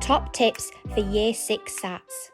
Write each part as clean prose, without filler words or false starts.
Top tips for Year 6 SATs.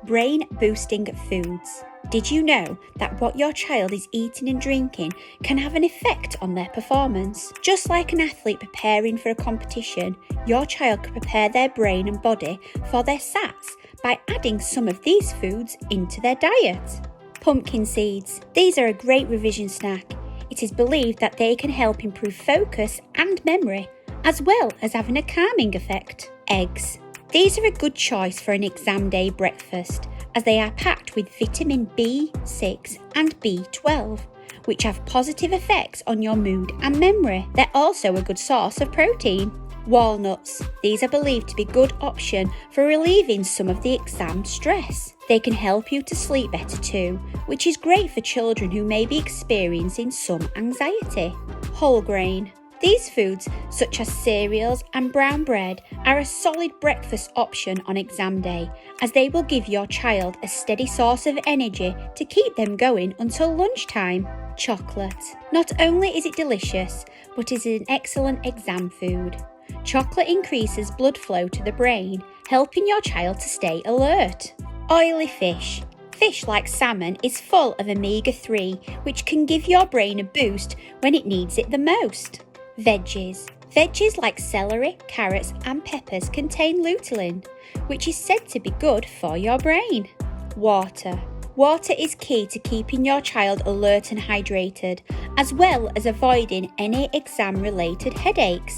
Brain boosting foods. Did you know that what your child is eating and drinking can have an effect on their performance? Just like an athlete preparing for a competition, your child can prepare their brain and body for their SATs by adding some of these foods into their diet. Pumpkin seeds. These are a great revision snack. It is believed that they can help improve focus and memory, as well as having a calming effect. Eggs. These are a good choice for an exam day breakfast, as they are packed with vitamin B6 and B12, which have positive effects on your mood and memory. They're also a good source of protein. Walnuts. These are believed to be a good option for relieving some of the exam stress. They can help you to sleep better too, which is great for children who may be experiencing some anxiety. Whole grain. These foods, such as cereals and brown bread, are a solid breakfast option on exam day, as they will give your child a steady source of energy to keep them going until lunchtime. Chocolate. Not only is it delicious, but it is an excellent exam food. Chocolate increases blood flow to the brain, helping your child to stay alert. Oily fish. Fish like salmon is full of omega-3, which can give your brain a boost when it needs it the most. Veggies. Veggies like celery, carrots and peppers contain lutein, which is said to be good for your brain. Water. Water is key to keeping your child alert and hydrated, as well as avoiding any exam-related headaches.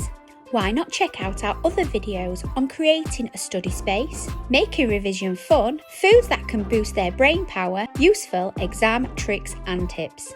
Why not check out our other videos on creating a study space, making revision fun, foods that can boost their brain power, useful exam tricks and tips.